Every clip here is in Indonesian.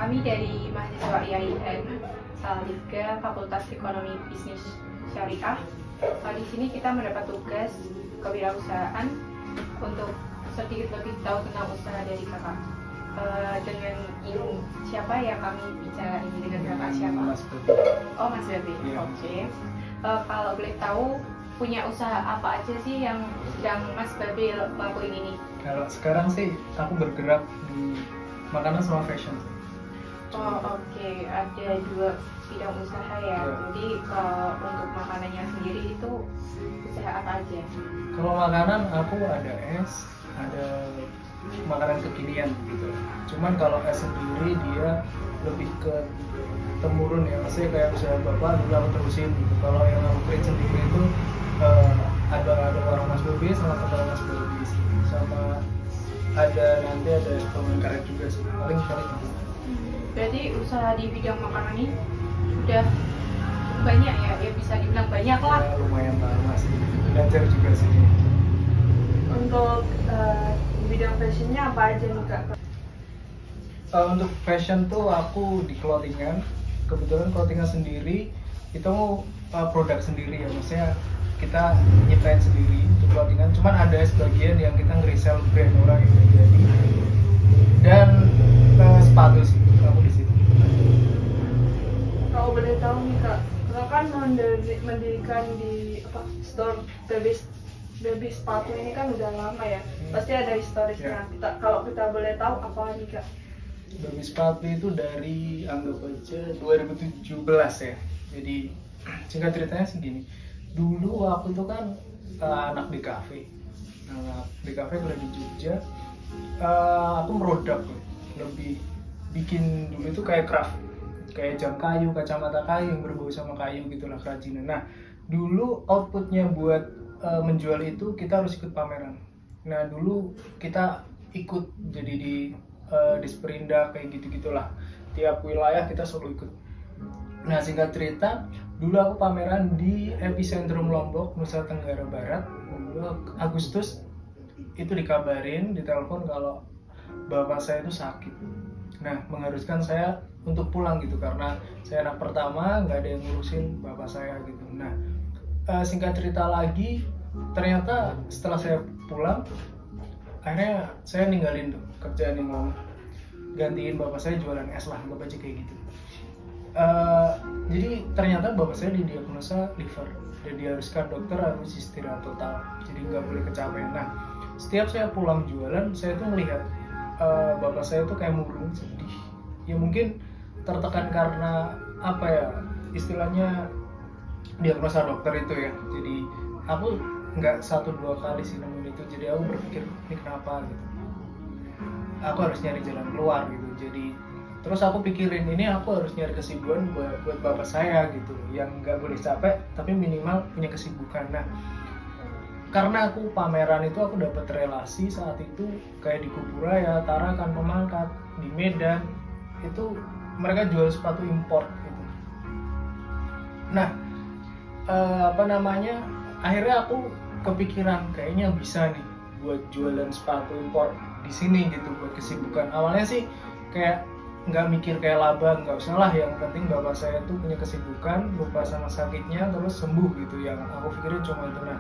Kami dari mahasiswa IAIN Salatiga Fakultas Ekonomi Bisnis Syariah. Di sini kita mendapat tugas kewirausahaan untuk sedikit lebih tahu tentang usaha dari kakak. Dengan ini siapa ya kami bicara ini dengan kakak siapa? Mas Bebe. Oh, Mas Bebe. Iya. Oke. Kalau boleh tahu punya usaha apa aja sih yang sedang Mas Bebe lakuin ini? Kalau sekarang sih aku bergerak di makanan sama fashion sih. Oh, oke. Ada dua bidang usaha ya. Iya. Jadi untuk makanannya sendiri itu usaha apa aja? Kalau makanan aku ada es, ada makanan kekinian gitu. Cuman kalau es sendiri dia lebih ke temurun ya, maksudnya kayak usaha bapak dulu aku terusin gitu. Kalau yang aku create sendiri itu ada warung Mas Bobi sama teman Mas Bobi sih. Sama nanti ada teman karet juga sih. Paling gitu. Berarti usaha di bidang makanan ini udah banyak ya, bisa dibilang banyak lah. Ya, lumayan lama sih. Belajar juga sih. Untuk di bidang fashionnya apa aja nih kak? Untuk fashion tuh aku di clothingan. Kebetulan clothingan sendiri itu produk sendiri ya, maksudnya kita nyiptain sendiri untuk clothingan. Cuman ada sebagian yang kita nge-resell brand orang yang jadi. Dan sepatu sih aku di situ. Kalau boleh tahu nih kak, kakak kan mendirikan di store baby sepatu ini kan udah lama ya, pasti ada historisnya. Kalau kita boleh tahu apa nih kak? Baby sepatu itu dari anggap aja 2017 ya. Jadi singkat ceritanya segini. Dulu aku tuh kan anak DKV. Anak DKV kuliah di Jogja. Aku merodak lebih bikin dulu itu kayak craft, kayak jam kayu, kacamata kayu yang berbau sama kayu gitulah, kerajinan. Nah dulu outputnya buat menjual itu kita harus ikut pameran. Nah dulu kita ikut jadi di Disperindak kayak gitu-gitulah, tiap wilayah kita selalu ikut. Nah singkat cerita, dulu aku pameran di Epicentrum Lombok, Nusa Tenggara Barat. Dulu Agustus itu dikabarin, ditelepon kalau bapak saya itu sakit. Nah mengharuskan saya untuk pulang gitu, karena saya anak pertama, nggak ada yang ngurusin bapak saya gitu. Nah singkat cerita lagi, ternyata setelah saya pulang, akhirnya saya ninggalin tuh kerjaan yang lama, gantiin bapak saya jualan es lah, bapak aja kayak gitu. Jadi ternyata bapak saya didiagnosa liver dan diharuskan dokter harus istirahat total, jadi nggak boleh kecapean. Nah setiap saya pulang jualan, saya tuh melihat bapak saya tuh kayak murung, sedih. Ya mungkin tertekan karena apa ya, istilahnya diagnosa dokter itu ya. Jadi aku nggak 1-2 kali sih nemuin itu, jadi aku berpikir ini kenapa gitu, aku harus nyari jalan keluar gitu. Jadi terus aku pikirin, ini aku harus nyari kesibukan buat bapak saya gitu, yang nggak boleh capek tapi minimal punya kesibukan. Nah karena aku pameran itu aku dapat relasi saat itu kayak di Kuburaya, Tarakan, Pemangkat, di Medan itu mereka jual sepatu import gitu. Nah akhirnya aku kepikiran kayaknya bisa nih buat jualan sepatu import di sini gitu buat kesibukan. Awalnya sih kayak nggak mikir kayak laba, nggak usah lah, yang penting bapak saya tuh punya kesibukan, lupa sama sakitnya terus sembuh gitu, yang aku pikirin cuma itu. Nah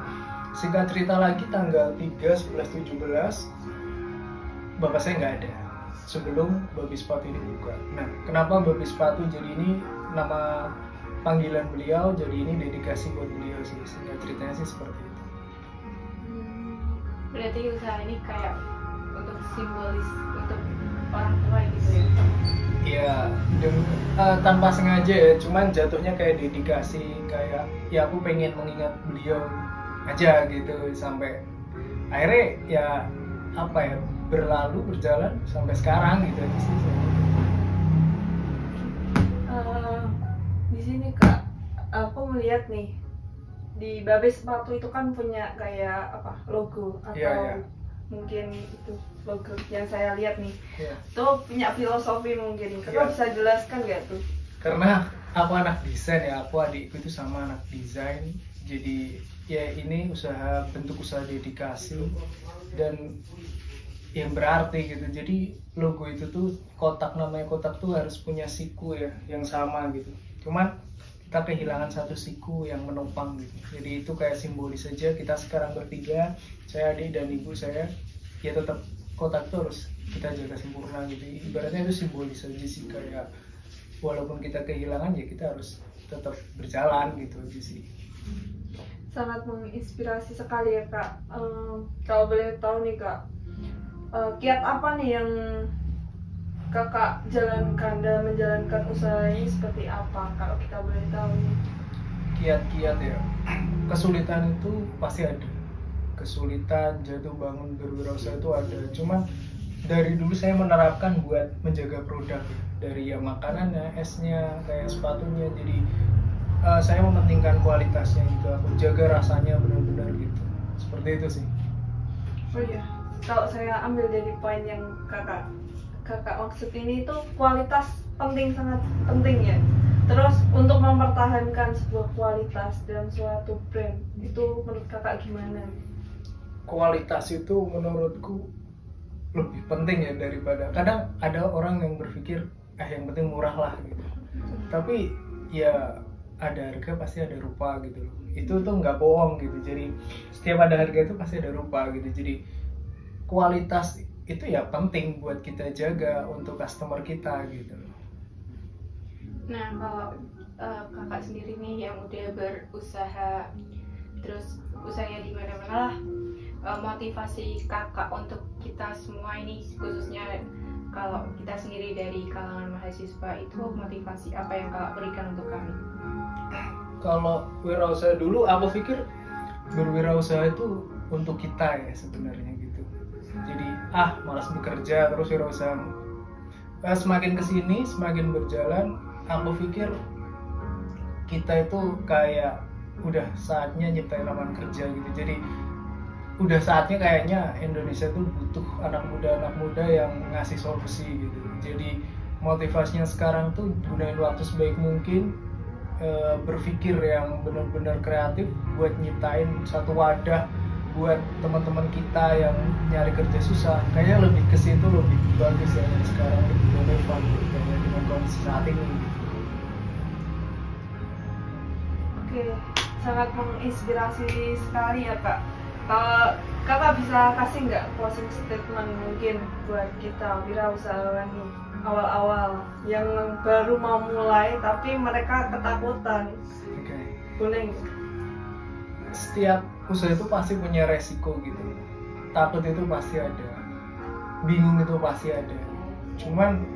singkat cerita lagi, tanggal 3/11/17 bapak saya nggak ada sebelum babi sepatu ini buka. Nah kenapa babi sepatu jadi ini nama panggilan beliau, jadi ini dedikasi buat beliau sih. Singkat ceritanya sih seperti itu. Berarti usaha ini kayak untuk simbolis untuk orang tua gitu ya? Iya, tanpa sengaja ya, cuman jatuhnya kayak dedikasi, kayak ya aku pengen mengingat beliau aja gitu, sampai akhirnya ya apa ya, berjalan sampai sekarang gitu aja sih. Di sini kak, aku melihat nih di babe sepatu itu kan punya kayak logo atau Iya. mungkin itu logo yang saya lihat nih. Iya. Tuh punya filosofi mungkin. Kakak Iya. bisa jelaskan nggak tuh? Karena aku anak desain ya, aku adikku itu sama anak desain, jadi ya ini bentuk usaha dedikasi, dan yang berarti gitu. Jadi logo itu tuh kotak, namanya kotak tuh harus punya siku ya yang sama gitu. Cuman kita kehilangan satu siku yang menopang gitu. Jadi itu kayak simbolis saja kita sekarang bertiga, saya, adik dan ibu saya, ya tetap kotak tuh harus kita jaga sempurna gitu. Ibaratnya itu simbolis aja sih, kayak walaupun kita kehilangan ya kita harus tetap berjalan gitu aja sih. Sangat menginspirasi sekali ya Kak. Kalau boleh tahu nih Kak, kiat apa nih yang Kakak jalankan dalam menjalankan usaha ini, seperti apa kalau kita boleh tahu nih? Kiat-kiat ya, kesulitan itu pasti ada, kesulitan jatuh bangun berwirausaha itu ada. Cuma dari dulu saya menerapkan buat menjaga produk ya. Dari ya makanannya, esnya, kayak sepatunya. Jadi saya mementingkan kualitasnya gitu, aku jaga rasanya benar-benar gitu. Seperti itu sih. Oh iya, kalau saya ambil dari poin yang kakak maksud ini itu kualitas penting, sangat penting ya. Terus untuk mempertahankan sebuah kualitas dalam suatu brand itu menurut kakak gimana? Kualitas itu menurutku lebih penting ya daripada, kadang ada orang yang berpikir yang penting murah lah gitu. Tapi ya ada harga pasti ada rupa gitu loh. Itu tuh nggak bohong gitu. Jadi setiap ada harga itu pasti ada rupa gitu. Jadi kualitas itu ya penting buat kita jaga untuk customer kita gitu loh. Nah, kalau kakak sendiri nih yang udah berusaha, terus usahanya di mana-mana lah, motivasi kakak untuk kita semua ini, khususnya kalau kita sendiri dari kalangan mahasiswa, itu motivasi apa yang kakak berikan untuk kami? Kalau wirausaha dulu, aku pikir berwirausaha itu untuk kita ya sebenarnya gitu. Jadi malas bekerja terus wirausaha. Semakin kesini, semakin berjalan, aku pikir kita itu kayak udah saatnya nyiptain lapangan kerja gitu. Jadi udah saatnya kayaknya Indonesia tuh butuh anak muda yang ngasih solusi gitu. Jadi motivasinya sekarang tuh gunain waktu sebaik mungkin, berpikir yang benar-benar kreatif buat nyiptain satu wadah buat teman-teman kita yang nyari kerja susah. Kayaknya lebih ke situ lebih bagus ya, dan sekarang lebih relevan kayaknya dengan kondisi saat ini. Oke, sangat menginspirasi sekali ya Kak. Kalau kakak bisa kasih nggak closing statement mungkin buat kita wirausahawan nih awal-awal yang baru mau mulai tapi mereka ketakutan? Okay. Boleh nggak? Setiap usaha itu pasti punya resiko gitu. Takut itu pasti ada, bingung itu pasti ada. Cuman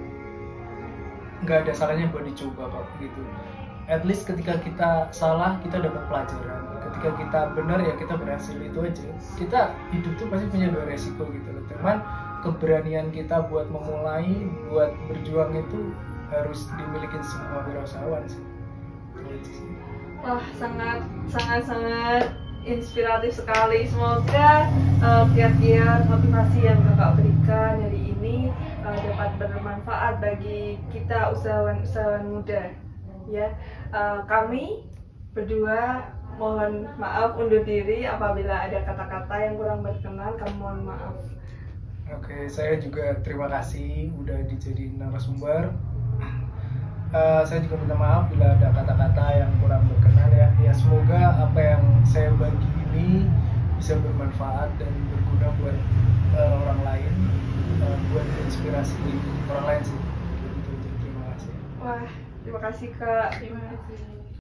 nggak ada salahnya buat dicoba kok gitu. At least ketika kita salah kita dapat pelajaran. Ketika kita benar ya kita berhasil, itu aja. Kita hidup tuh pasti punya dua resiko gitu loh. Cuman keberanian kita buat memulai, buat berjuang itu harus dimiliki semua wirausahawan sih. Wah, sangat inspiratif sekali. Semoga kiat-kiat motivasi yang kakak berikan hari ini dapat bermanfaat bagi kita usahawan muda. Ya, kami berdua mohon maaf undur diri apabila ada kata-kata yang kurang berkenan. Kami mohon maaf. Oke, saya juga terima kasih udah dijadiin narasumber. Saya juga minta maaf bila ada kata-kata yang kurang berkenan ya. Ya semoga apa yang saya bagi ini bisa bermanfaat dan berguna buat orang lain, buat inspirasi orang lain sih. Terima kasih. Wah, terima kasih Kak. Terima kasih.